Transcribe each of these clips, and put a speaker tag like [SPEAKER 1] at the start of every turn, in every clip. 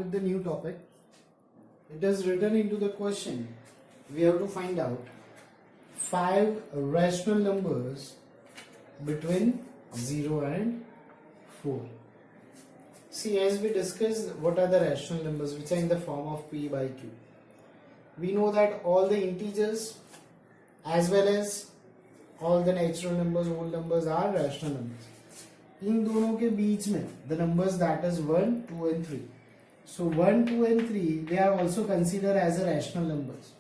[SPEAKER 1] with the new topic. It is written into the question. We have to find out 5 rational numbers between 0 and 4. See, as we discussed, what are the rational numbers which are in the form of P by Q? We know that all the integers as well as all the natural numbers, whole numbers are rational numbers. इन दोनों के बीच में the numbers that is 1, 2 and 3. So 1, 2 and 3 they are also considered as a rational numbers.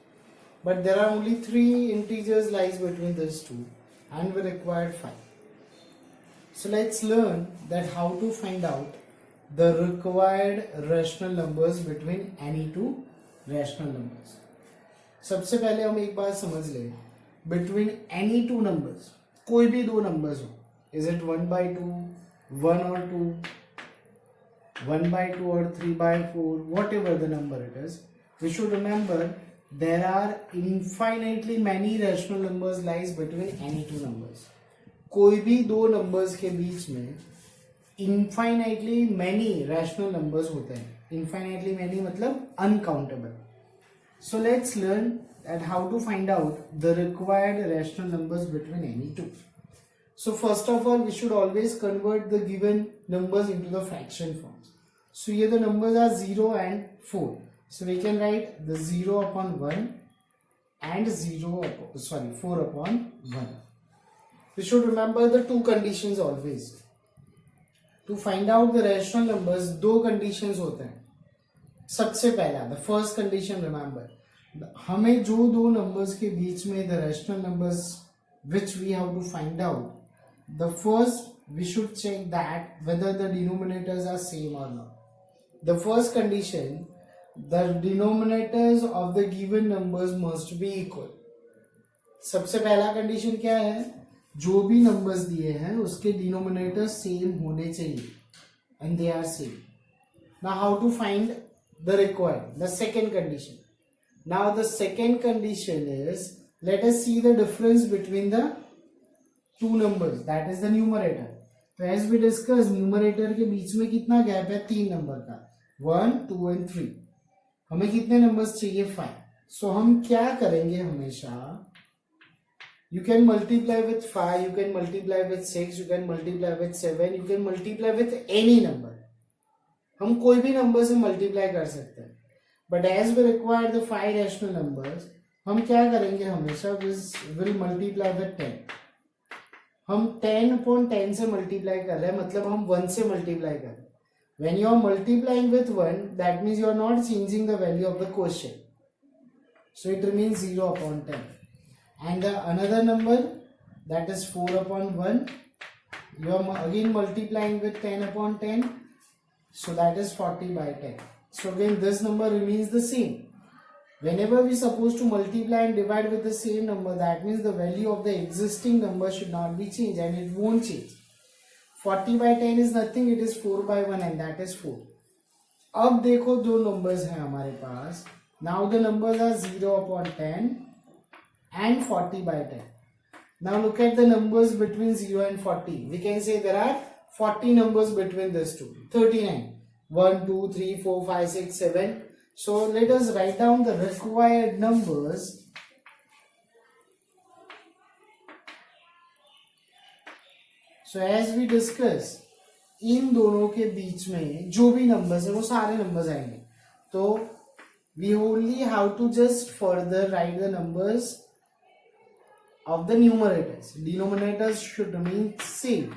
[SPEAKER 1] But there are only 3 integers lies between these two and we require 5. So let's learn that how to find out the required rational numbers between any two rational numbers. सबसे पहले हम एक बात समझ लें, between any two numbers, कोई भी दो numbers हो, is it 1 by 2, 1 or 2, 1 by 2 or 3 by 4, whatever the number it is, we should remember there are infinitely many rational numbers lies between any two numbers. कोई भी दो numbers के बीच में infinitely many rational numbers होते हैं. Infinitely many मतलब uncountable. So let's learn that how to find out the required rational numbers between any two. So first of all, we should always convert the given numbers into the fraction forms. So here the numbers are 0 and 4. So we can write the 0 upon 1 and 4 upon 1. We should remember the two conditions always. To find out the rational numbers, दो conditions होते हैं. सबसे पहला, the first condition remember, हमें जो दो numbers के बीच में the rational numbers which we have to find out, the first we should check that whether the denominators are same or not. The first condition, the denominators of the given numbers must be equal. सबसे पहला condition क्या है? जो भी numbers दिए हैं उसके denominators same होने चाहिए and they are same. Now how to find the required? The second condition. Now the second condition is, let us see the difference between the two numbers, that is the numerator. तो as we discussed, numerator के बीच में कितना gap है? 3 number का, 1, 2 and 3. हमें कितने numbers चाहिए? 5. So हम क्या करेंगे हमेशा? You can multiply with 5, you can multiply with 6, you can multiply with 7, you can multiply with any number. हम कोई भी नंबर से मल्टीप्लाई कर सकते हैं. But as we require the 5 rational numbers, हम क्या करेंगे हमेशा? Will multiply with 10. हम 10 upon 10 से मल्टीप्लाई कर रहे हैं, मतलब हम 1 से मल्टीप्लाई कर रहे हैं. When you are multiplying with 1, that means you are not changing the value of the quotient. So it remains 0 upon 10. And the another number, that is 4 upon 1, you are again multiplying with 10 upon 10. So that is 40 by 10. So again this number remains the same. Whenever we supposed to multiply and divide with the same number, that means the value of the existing number should not be changed and it won't change. 40 by 10 is nothing, it is 4 by 1 and that is 4. अब देखो दो numbers हैं हमारे पास. Now the numbers are 0 upon 10 and 40 by 10. Now look at the numbers between 0 and 40. We can say there are 40 numbers between these two. 39. 1, 2, 3, 4, 5, 6, 7. So let us write down the required numbers. So as we discuss, इन दोनों के बीच में जो भी numbers है वो सारे numbers आएंगे. तो we only have to just further write the numbers of the numerators. Denominators should remain same.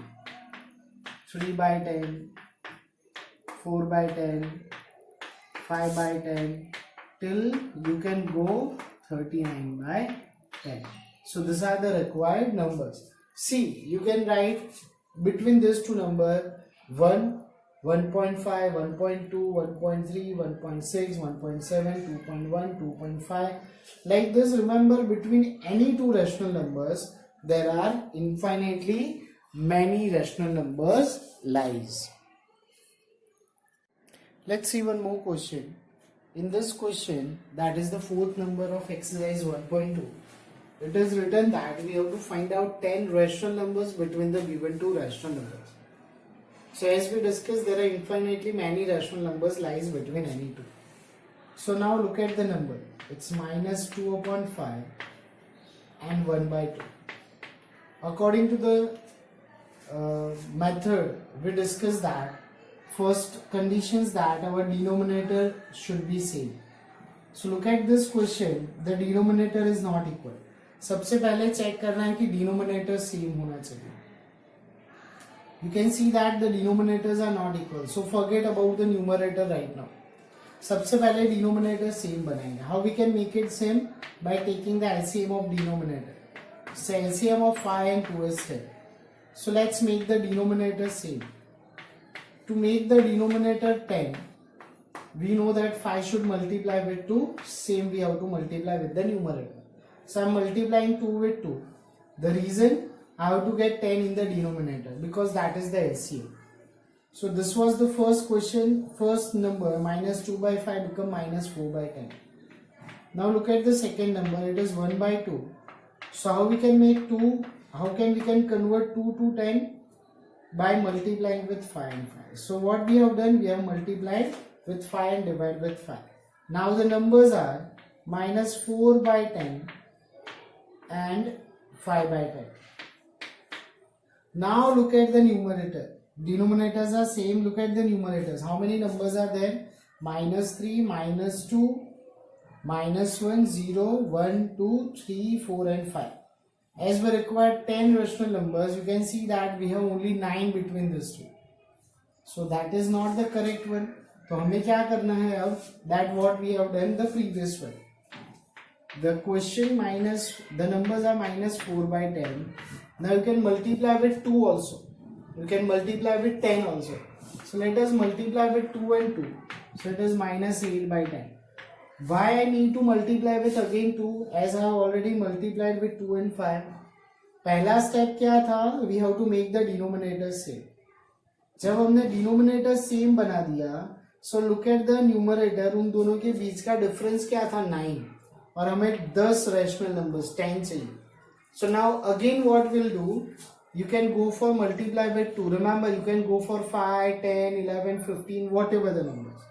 [SPEAKER 1] 3 by 10, 4 by 10, 5 by 10, till you can go 39 by 10. So these are the required numbers. See, you can write between these two numbers 1, 1.5, 1.2, 1.3, 1.6, 1.7, 2.1, 2.5. Like this, remember between any two rational numbers, there are infinitely many rational numbers lies. Let's see one more question. In this question, that is the 4th number of exercise 1.2, it is written that we have to find out 10 rational numbers between the given two rational numbers. So as we discussed, there are infinitely many rational numbers lies between any two. So now look at the number. It's minus 2 upon 5 and 1 by 2. According to the method, we discussed that first conditions that our denominator should be same. So look at this question, the denominator is not equal. सबसे पहले check करना है कि denominator same होना चाहिए. You can see that the denominators are not equal. So forget about the numerator right now. सबसे पहले denominator same बनाएंगे. How we can make it same? By taking the LCM of denominator. So LCM of 5 and 2 is 10. So let's make the denominator same. To make the denominator 10, we know that 5 should multiply with 2. Same we have to multiply with the numerator. So I am multiplying 2 with 2. The reason I have to get 10 in the denominator because that is the LCM. So this was the first question, first number, minus 2 by 5 become minus 4 by 10. Now look at the second number, it is 1 by 2. So how we can make 2, how can we can convert 2 to 10? By multiplying with 5 and 5. So what we have done, we have multiplied with 5 and divided with 5. Now the numbers are minus 4 by 10 and 5 by 10. Now look at the numerator. Denominators are same. Look at the numerators. How many numbers are there? Minus 3, minus 2, minus 1, 0, 1, 2, 3, 4 and 5. As we require 10 rational numbers, you can see that we have only 9 between these two. So that is not the correct one. तो हमें क्या करना है अब? That what we have done the previous one. The question minus, the numbers are minus 4 by 10. Now you can multiply with 2 also. You can multiply with 10 also. So let us multiply with 2 and 2. So it is minus 8 by 10. Why I need to multiply with again 2 as I have already multiplied with 2 and 5. पहला step क्या था? We have to make the denominator same. जब हमने denominator same बना दिया, so look at the numerator, उन दोनों के बीच का difference क्या था? 9. और हमें 10 rational numbers 10 चाहिए. So now again what we'll do, you can go for multiply with 2. Remember you can go for 5, 10, 11, 15, whatever the numbers.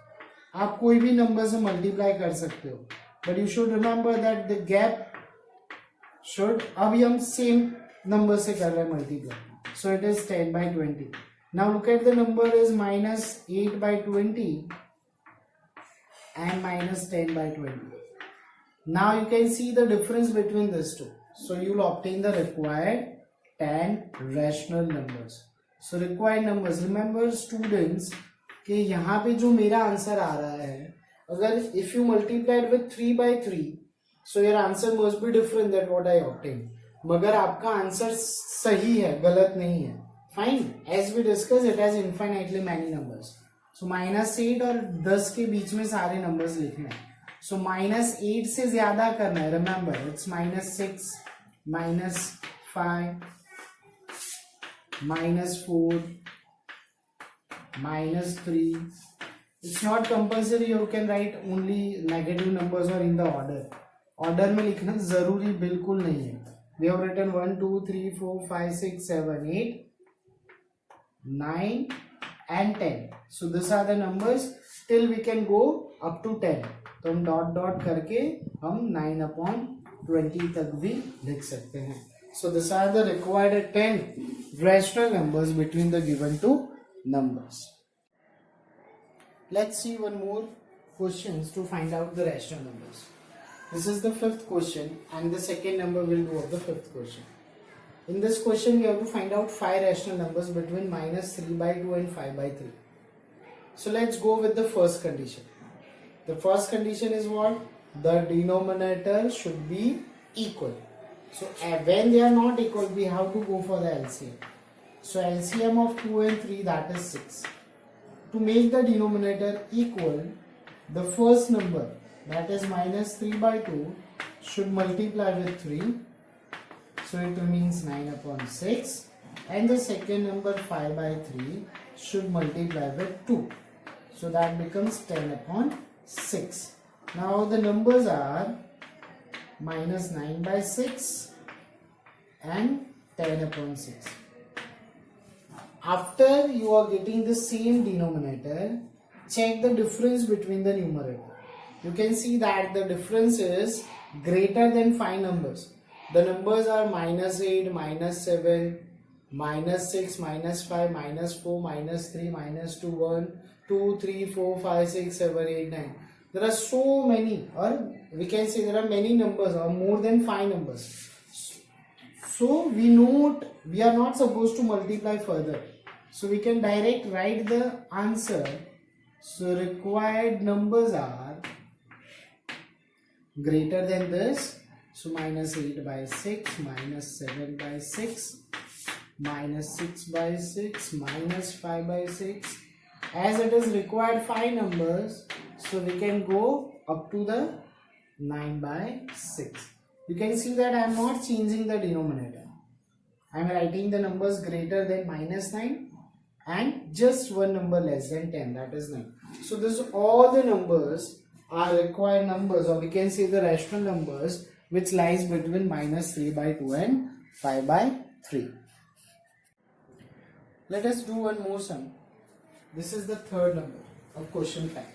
[SPEAKER 1] आप कोई भी नंबर से मल्टीप्लाई कर सकते हो, but you should remember that the gap should, अभी हम सेम नंबर से कर रहे हैं multiply. So it is 10 by 20. Now look at the number is minus 8 by 20 and minus 10 by 20. Now you can see the difference between these two. So you will obtain the required 10 rational numbers. So required numbers, remember students कि यहाँ पे जो मेरा answer आ रहा है, अगर if you multiplied with 3 by 3, so your answer must be different that what I obtain. मगर आपका आंसर सही है, गलत नहीं है. Fine. As we discuss it has infinitely many numbers. So -8 और 10 के बीच में सारे नंबर्स लिखने हैं. सो -8 से ज्यादा करना है. Remember it's -6, -5, -4, -3. It's not compulsory you can write only negative numbers or in the order. Order में लिखना जरूरी बिल्कुल नहीं है. We have written 1, 2, 3, 4, 5, 6, 7, 8, 9 and 10. So these are the numbers till we can go up to 10. तो हम dot dot करके हम 9/20 तक भी लिख सकते हैं. So these are the required 10 rational numbers between the given two numbers. Let's see one more questions to find out the rational numbers. This is the fifth question and the second number we'll do of the fifth question. In this question we have to find out 5 rational numbers between minus 3 by 2 and 5 by 3. So let's go with the first condition. The first condition is what? The denominator should be equal. So when they are not equal we have to go for the LCM. So LCM of 2 and 3, that is 6. To make the denominator equal, the first number, that is minus 3 by 2, should multiply with 3. So it remains 9/6. And the second number 5 by 3 should multiply with 2. So that becomes 10/6. Now the numbers are minus 9 by 6 and 10/6. After you are getting the same denominator, check the difference between the numerator. You can see that the difference is greater than 5 numbers. The numbers are -8, -7, -6, -5, -4, -3, -2, 1, 2, 3, 4, 5, 6, 7, 8, 9. There are so many, or we can say there are many numbers or more than 5 numbers. So we are not supposed to multiply further. So we can direct write the answer. So required numbers are greater than this. So -8 by 6, -7 by 6, -6 by 6, -5 by 6. As it is required 5 numbers, so we can go up to the 9 by 6. You can see that I am not changing the denominator. I am writing the numbers greater than -9 and just one number less than 10, that is 9. So this all the numbers are required numbers, or we can say the rational numbers, which lies between -3 by 2 and 5 by 3. Let us do one more sum. This is the third number of question 5.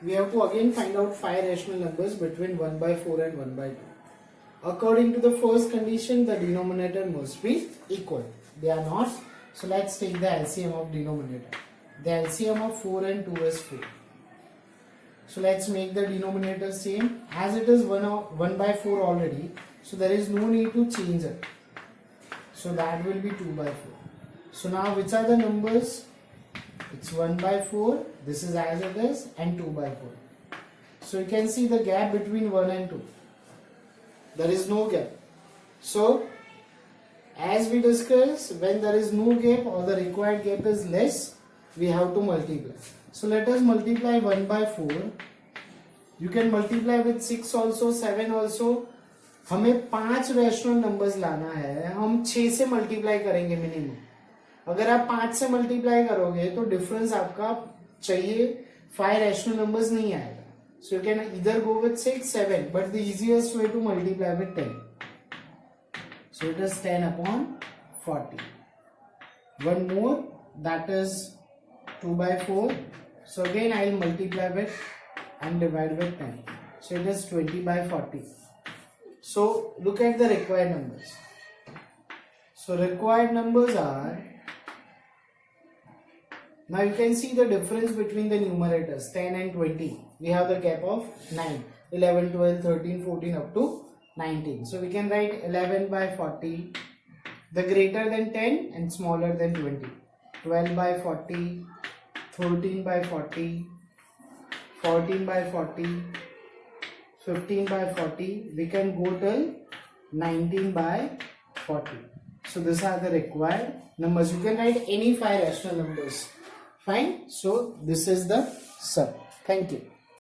[SPEAKER 1] We have to again find out 5 rational numbers between 1 by 4 and 1 by 2. According to the first condition, the denominator must be equal. They are not. So let's take the LCM of denominator. The LCM of 4 and 2 is 4. So let's make the denominator same. As it is 1 by 4 already, so there is no need to change it. So that will be 2 by 4. So now which are the numbers? It's 1 by 4, this is as it is, and 2 by 4. So you can see the gap between 1 and 2. There is no gap. So as we discussed, when there is no gap or the required gap is less, we have to multiply. So let us multiply 1 by 4. You can multiply with 6 also, 7 also. हमें 5 rational numbers लाना है, हम 6 से multiply करेंगे minimum. अगर आप 5 से multiply करोगे तो डिफरेंस आपका चाहिए 5 रैशनल नंबर्स नहीं आएगा. So you can either go with 6, 7, but the easiest way to multiply with 10. So it is 10 upon 40. One more, that is 2 by 4. So again I will multiply with and divide with 10. So it is 20 by 40. So look at the required numbers. So required numbers are, now you can see the difference between the numerators 10 and 20. We have the gap of 9, 11, 12, 13, 14 up to 19. So we can write 11 by 40, the greater than 10 and smaller than 20. 12 by 40, 13 by 40, 14 by 40, 15 by 40. We can go till 19 by 40. So these are the required numbers. You can write any 5 rational numbers. Fine. So this is the sum. Thank you.